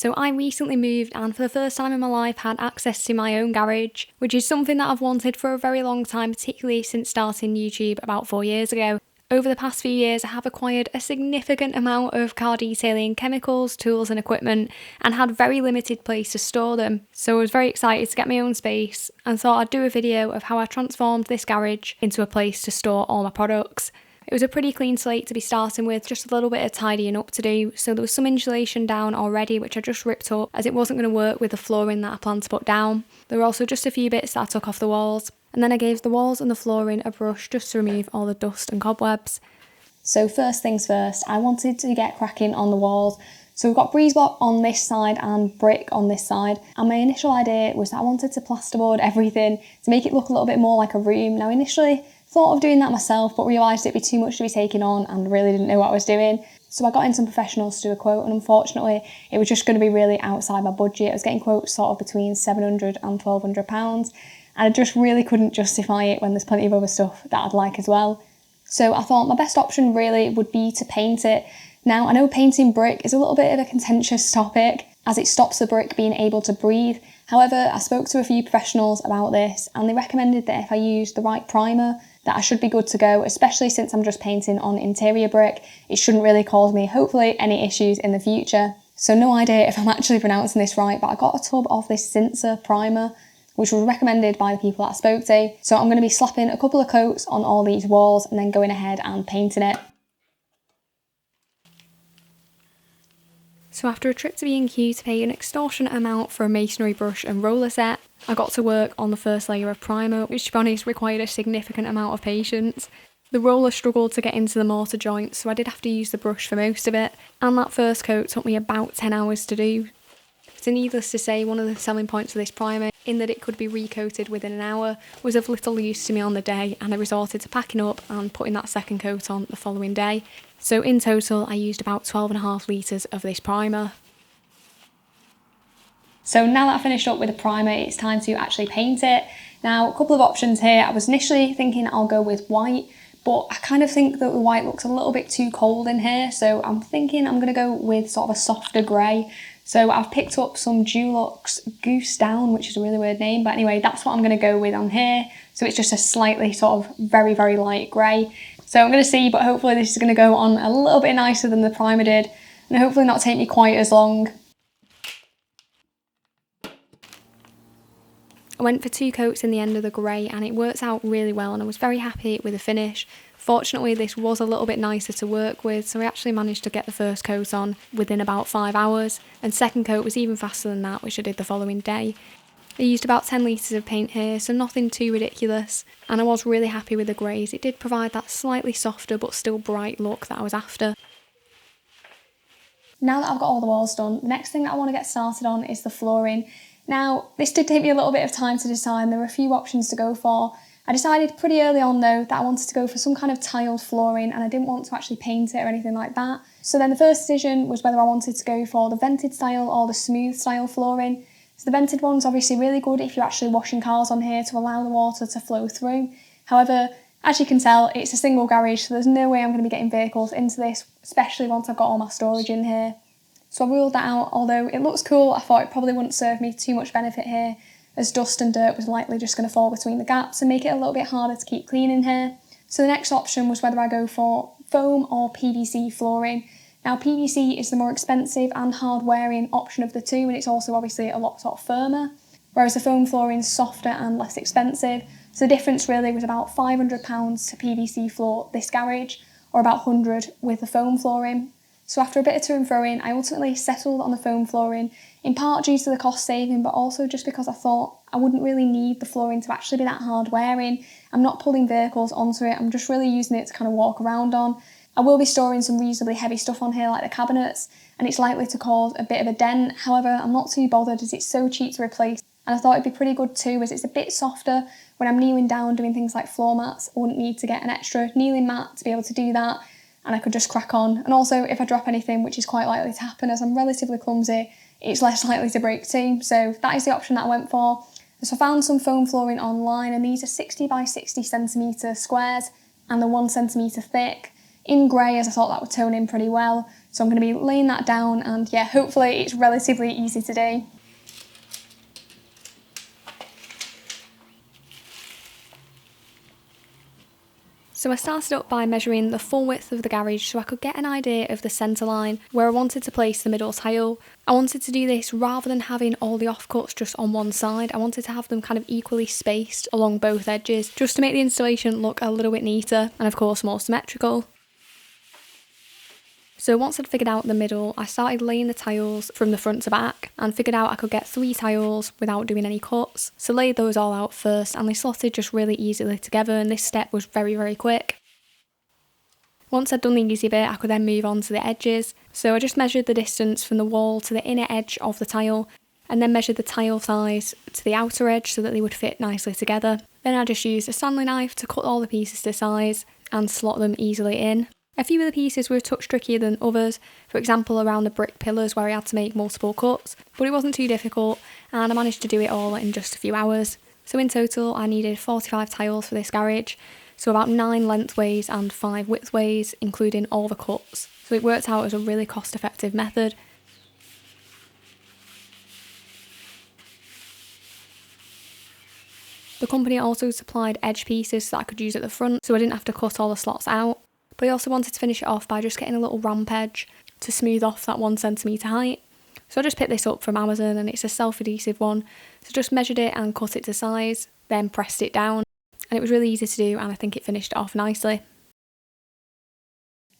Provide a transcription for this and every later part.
So I recently moved and for the first time in my life had access to my own garage, which is something that I've wanted for a very long time, particularly since starting YouTube about 4 years ago. Over the past few years, I have acquired a significant amount of car detailing chemicals, tools and equipment and had very limited place to store them. So I was very excited to get my own space and thought I'd do a video of how I transformed this garage into a place to store all my products. It was a pretty clean slate to be starting with, just a little bit of tidying up to do. So there was some insulation down already, which I just ripped up as it wasn't going to work with the flooring that I planned to put down. There were also just a few bits that I took off the walls. And then I gave the walls and the flooring a brush just to remove all the dust and cobwebs. So first things first, I wanted to get cracking on the walls. So we've got breeze block on this side and brick on this side. And my initial idea was that I wanted to plasterboard everything to make it look a little bit more like a room. Now initially, thought of doing that myself, but realised it'd be too much to be taken on and really didn't know what I was doing. So I got in some professionals to do a quote, and unfortunately it was just going to be really outside my budget. I was getting quotes sort of between £700 and £1,200, and I just really couldn't justify it when there's plenty of other stuff that I'd like as well. So I thought my best option really would be to paint it. Now I know painting brick is a little bit of a contentious topic as it stops the brick being able to breathe. However, I spoke to a few professionals about this and they recommended that if I used the right primer that I should be good to go, especially since I'm just painting on interior brick. It shouldn't really cause me, hopefully, any issues in the future. So no idea if I'm actually pronouncing this right, but I got a tub of this Cincer primer, which was recommended by the people that I spoke to. So I'm going to be slapping a couple of coats on all these walls and then going ahead and painting it. So after a trip to B&Q to pay an extortionate amount for a masonry brush and roller set, I got to work on the first layer of primer, which to be honest required a significant amount of patience. The roller struggled to get into the mortar joints, so I did have to use the brush for most of it, and that first coat took me about 10 hours to do. So needless to say, one of the selling points of this primer, in that it could be recoated within an hour, was of little use to me on the day, and I resorted to packing up and putting that second coat on the following day. So in total, I used about 12.5 litres of this primer. So now that I've finished up with the primer, it's time to actually paint it. Now, a couple of options here. I was initially thinking I'll go with white, but I kind of think that the white looks a little bit too cold in here, so I'm thinking I'm going to go with sort of a softer grey. So I've picked up some Dulux Goose Down, which is a really weird name, but anyway, that's what I'm going to go with on here. So it's just a slightly sort of very, very light grey. So I'm going to see, but hopefully this is going to go on a little bit nicer than the primer did, and hopefully not take me quite as long. I went for 2 coats in the end of the grey and it worked out really well and I was very happy with the finish. Fortunately, this was a little bit nicer to work with, so I actually managed to get the first coat on within about 5 hours, and second coat was even faster than that, which I did the following day. I used about 10 litres of paint here, so nothing too ridiculous, and I was really happy with the greys. It did provide that slightly softer but still bright look that I was after. Now that I've got all the walls done, the next thing that I want to get started on is the flooring. Now, this did take me a little bit of time to decide, and there were a few options to go for. I decided pretty early on though that I wanted to go for some kind of tiled flooring and I didn't want to actually paint it or anything like that. So then the first decision was whether I wanted to go for the vented style or the smooth style flooring. So the vented one's obviously really good if you're actually washing cars on here to allow the water to flow through. However, as you can tell, it's a single garage, so there's no way I'm going to be getting vehicles into this, especially once I've got all my storage in here. So I ruled that out. Although it looks cool, I thought it probably wouldn't serve me too much benefit here, as dust and dirt was likely just going to fall between the gaps and make it a little bit harder to keep clean in here. So the next option was whether I go for foam or PVC flooring. Now PVC is the more expensive and hard wearing option of the two, and it's also obviously a lot sort of firmer, whereas the foam flooring is softer and less expensive. So the difference really was about £500 to PVC floor this garage, or about £100 with the foam flooring. So after a bit of to and fro-in, I ultimately settled on the foam flooring, in part due to the cost saving, but also just because I thought I wouldn't really need the flooring to actually be that hard wearing. I'm not pulling vehicles onto it, I'm just really using it to kind of walk around on. I will be storing some reasonably heavy stuff on here like the cabinets, and it's likely to cause a bit of a dent. However, I'm not too bothered as it's so cheap to replace, and I thought it'd be pretty good too as it's a bit softer. When I'm kneeling down doing things like floor mats, I wouldn't need to get an extra kneeling mat to be able to do that, and I could just crack on. And also, if I drop anything, which is quite likely to happen as I'm relatively clumsy, it's less likely to break too. So that is the option that I went for. So I found some foam flooring online, and these are 60 by 60 centimetre squares and they're 1 centimetre thick, in grey, as I thought that would tone in pretty well. So I'm going to be laying that down, and yeah, hopefully it's relatively easy to do. So I started up by measuring the full width of the garage so I could get an idea of the centre line where I wanted to place the middle tile. I wanted to do this rather than having all the offcuts just on one side. I wanted to have them kind of equally spaced along both edges just to make the installation look a little bit neater and of course more symmetrical. So once I'd figured out the middle, I started laying the tiles from the front to back and figured out I could get 3 tiles without doing any cuts. So laid those all out first and they slotted just really easily together, and this step was very, very quick. Once I'd done the easy bit, I could then move on to the edges. So I just measured the distance from the wall to the inner edge of the tile and then measured the tile size to the outer edge so that they would fit nicely together. Then I just used a Stanley knife to cut all the pieces to size and slot them easily in. A few of the pieces were a touch trickier than others, for example around the brick pillars where I had to make multiple cuts, but it wasn't too difficult and I managed to do it all in just a few hours. So in total I needed 45 tiles for this garage, so about 9 lengthways and 5 widthways, including all the cuts. So it worked out as a really cost-effective method. The company also supplied edge pieces that I could use at the front, so I didn't have to cut all the slots out. But I also wanted to finish it off by just getting a little ramp edge to smooth off that 1 centimetre height. So I just picked this up from Amazon and it's a self-adhesive one. So just measured it and cut it to size, then pressed it down. And it was really easy to do and I think it finished it off nicely.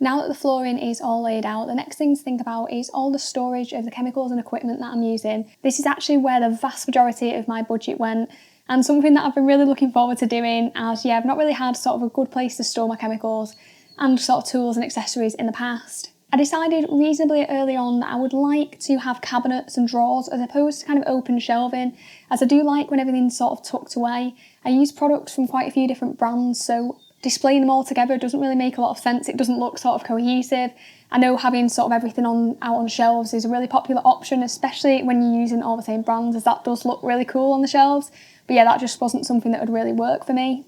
Now that the flooring is all laid out, the next thing to think about is all the storage of the chemicals and equipment that I'm using. This is actually where the vast majority of my budget went, and something that I've been really looking forward to doing, as I've not really had sort of a good place to store my chemicals and sort of tools and accessories in the past. I decided reasonably early on that I would like to have cabinets and drawers as opposed to kind of open shelving, as I do like when everything's sort of tucked away. I use products from quite a few different brands, so displaying them all together doesn't really make a lot of sense. It doesn't look sort of cohesive. I know having sort of everything out on shelves is a really popular option, especially when you're using all the same brands, as that does look really cool on the shelves. But yeah, that just wasn't something that would really work for me.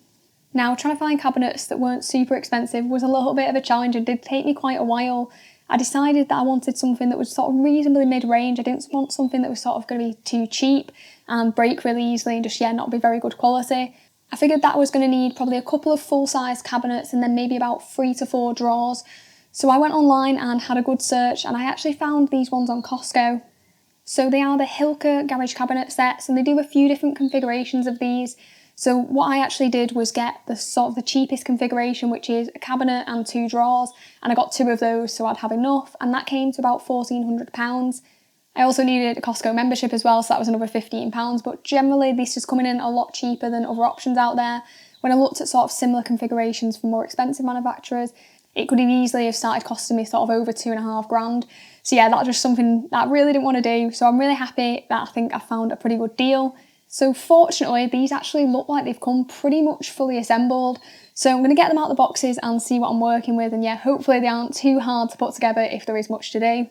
Now, trying to find cabinets that weren't super expensive was a little bit of a challenge and did take me quite a while. I decided that I wanted something that was sort of reasonably mid-range. I didn't want something that was sort of going to be too cheap and break really easily and just, not be very good quality. I figured that I was going to need probably a couple of full-size cabinets and then maybe about 3 to 4 drawers. So I went online and had a good search, and I actually found these ones on Costco. So they are the Hilker garage cabinet sets, and they do a few different configurations of these. So what I actually did was get the sort of the cheapest configuration, which is a cabinet and 2 drawers, and I got 2 of those so I'd have enough, and that came to about £1,400. I also needed a Costco membership as well, so that was another £15, but generally this is coming in a lot cheaper than other options out there. When I looked at sort of similar configurations from more expensive manufacturers, it could easily have started costing me sort of over £2,500. So yeah, that's just something that I really didn't want to do, so I'm really happy that I think I found a pretty good deal. So fortunately, these actually look like they've come pretty much fully assembled. So I'm going to get them out of the boxes and see what I'm working with, and hopefully they aren't too hard to put together if there is much to do.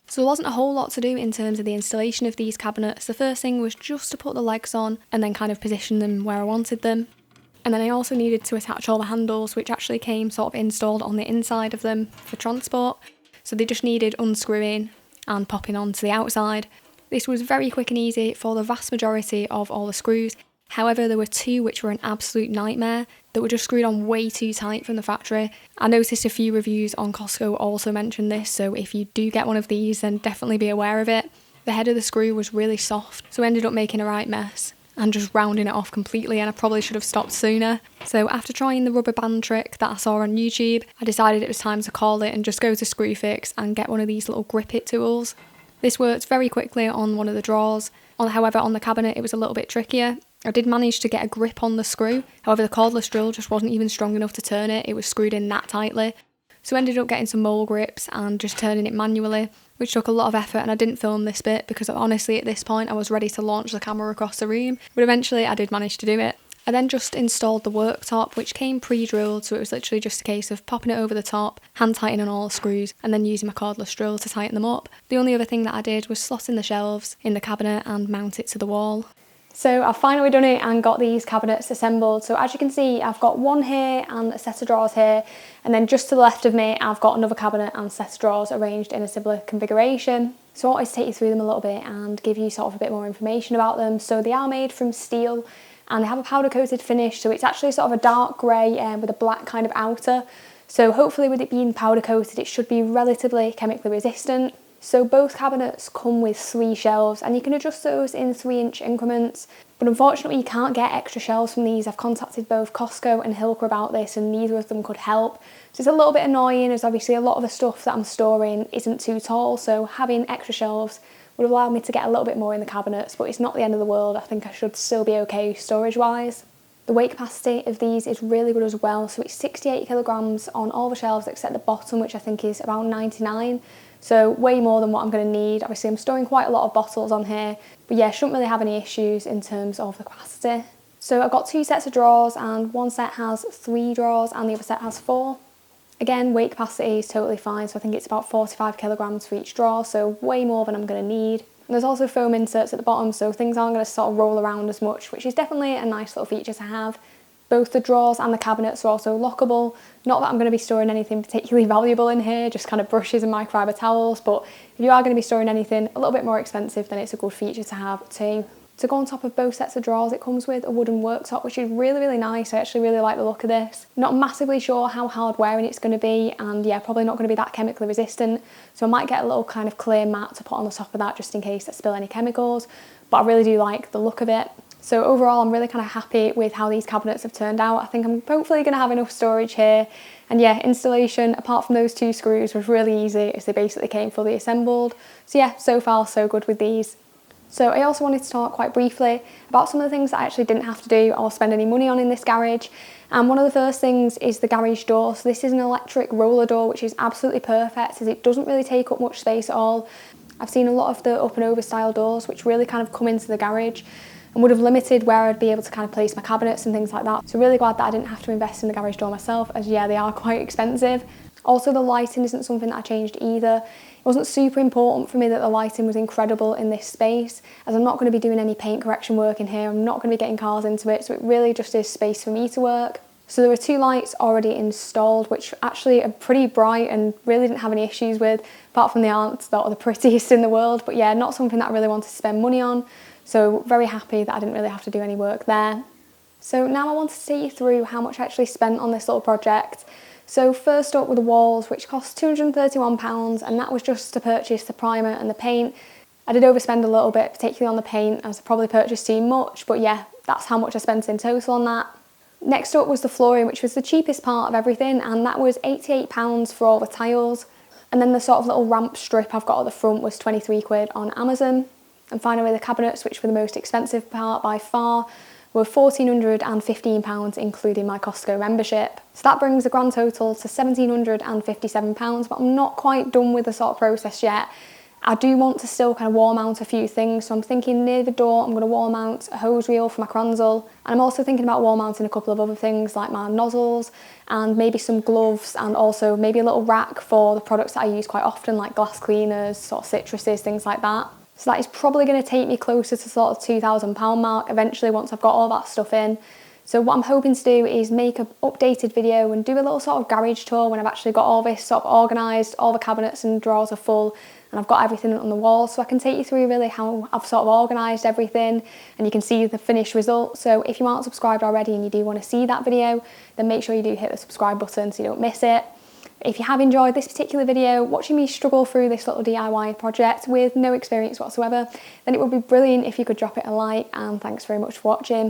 So there wasn't a whole lot to do in terms of the installation of these cabinets. The first thing was just to put the legs on and then kind of position them where I wanted them. And then I also needed to attach all the handles, which actually came sort of installed on the inside of them for transport. So they just needed unscrewing and popping onto the outside. This was very quick and easy for the vast majority of all the screws. However, there were 2 which were an absolute nightmare that were just screwed on way too tight from the factory. I noticed a few reviews on Costco also mentioned this, so if you do get one of these, then definitely be aware of it. The head of the screw was really soft, so I ended up making a right mess and just rounding it off completely, and I probably should have stopped sooner. So after trying the rubber band trick that I saw on YouTube, I decided it was time to call it and just go to Screwfix and get one of these little grip it tools. This worked very quickly on one of the drawers. However, on the cabinet it was a little bit trickier. I did manage to get a grip on the screw, however the cordless drill just wasn't even strong enough to turn it. It was screwed in that tightly. So I ended up getting some mole grips and just turning it manually, which took a lot of effort, and I didn't film this bit because honestly at this point I was ready to launch the camera across the room, but eventually I did manage to do it. I then just installed the worktop, which came pre-drilled, so it was literally just a case of popping it over the top, hand tightening all the screws, and then using my cordless drill to tighten them up. The only other thing that I did was slot in the shelves in the cabinet and mount it to the wall. So I've finally done it and got these cabinets assembled. So as you can see, I've got one here and a set of drawers here, and then just to the left of me I've got another cabinet and set of drawers arranged in a similar configuration. So I wanted to take you through them a little bit and give you sort of a bit more information about them. So they are made from steel and they have a powder coated finish, so it's actually sort of a dark grey with a black kind of outer. So hopefully with it being powder coated it should be relatively chemically resistant. So both cabinets come with 3 shelves and you can adjust those in 3-inch increments, but unfortunately you can't get extra shelves from these. I've contacted both Costco and Hilker about this and neither of them could help. So it's a little bit annoying as obviously a lot of the stuff that I'm storing isn't too tall, so having extra shelves would allow me to get a little bit more in the cabinets, but it's not the end of the world. I think I should still be okay storage wise. The weight capacity of these is really good as well, so it's 68 kilograms on all the shelves except the bottom, which I think is about 99. So way more than what I'm going to need. Obviously I'm storing quite a lot of bottles on here, but yeah, shouldn't really have any issues in terms of the capacity. So I've got 2 sets of drawers and one set has 3 drawers and the other set has 4. Again, weight capacity is totally fine, so I think it's about 45 kilograms for each drawer, so way more than I'm going to need. And there's also foam inserts at the bottom, so things aren't going to sort of roll around as much, which is definitely a nice little feature to have. Both the drawers and the cabinets are also lockable. Not that I'm going to be storing anything particularly valuable in here, just kind of brushes and microfiber towels, but if you are going to be storing anything a little bit more expensive, then it's a good feature to have too. To go on top of both sets of drawers, it comes with a wooden worktop, which is really nice. I actually really like the look of this. Not massively sure how hard wearing it's going to be, and yeah, probably not going to be that chemically resistant, so I might get a little kind of clear mat to put on the top of that just in case I spill any chemicals, but I really do like the look of it. So overall I'm really kind of happy with how these cabinets have turned out. I think I'm hopefully going to have enough storage here, and yeah, installation apart from those 2 screws was really easy as they basically came fully assembled. So yeah, so far so good with these. So I also wanted to talk quite briefly about some of the things that I actually didn't have to do or spend any money on in this garage. And one of the first things is the garage door. So this is an electric roller door, which is absolutely perfect as it doesn't really take up much space at all. I've seen a lot of the up and over style doors which really kind of come into the garage and would have limited where I'd be able to kind of place my cabinets and things like that. So really glad that I didn't have to invest in the garage door myself, as yeah, they are quite expensive. Also the lighting isn't something that I changed either. It wasn't super important for me that the lighting was incredible in this space, as I'm not going to be doing any paint correction work in here, I'm not going to be getting cars into it, so it really just is space for me to work. So there were 2 lights already installed, which actually are pretty bright and really didn't have any issues with, apart from they aren't not the prettiest in the world, but yeah, not something that I really wanted to spend money on, so very happy that I didn't really have to do any work there. So now I wanted to take you through how much I actually spent on this little project. So first up with the walls, which cost £231, and that was just to purchase the primer and the paint. I did overspend a little bit, particularly on the paint, as I probably purchased too much, but yeah, that's how much I spent in total on that. Next up was the flooring, which was the cheapest part of everything, and that was £88 for all the tiles. And then the sort of little ramp strip I've got at the front was 23 quid on Amazon. And finally the cabinets, which were the most expensive part by far, were £1,415, including my Costco membership. So that brings the grand total to £1,757, but I'm not quite done with the sort of process yet. I do want to still kind of wall mount a few things, so I'm thinking near the door I'm going to wall mount a hose reel for my Kranzel, and I'm also thinking about wall mounting a couple of other things like my nozzles and maybe some gloves, and also maybe a little rack for the products that I use quite often like glass cleaners, sort of citruses, things like that. So that is probably going to take me closer to sort of £2,000 mark eventually once I've got all that stuff in. So what I'm hoping to do is make an updated video and do a little sort of garage tour when I've actually got all this sort of organised, all the cabinets and drawers are full and I've got everything on the wall, so I can take you through really how I've sort of organised everything and you can see the finished result. So if you aren't subscribed already and you do want to see that video, then make sure you do hit the subscribe button so you don't miss it. If you have enjoyed this particular video, watching me struggle through this little DIY project with no experience whatsoever, then it would be brilliant if you could drop it a like, and thanks very much for watching.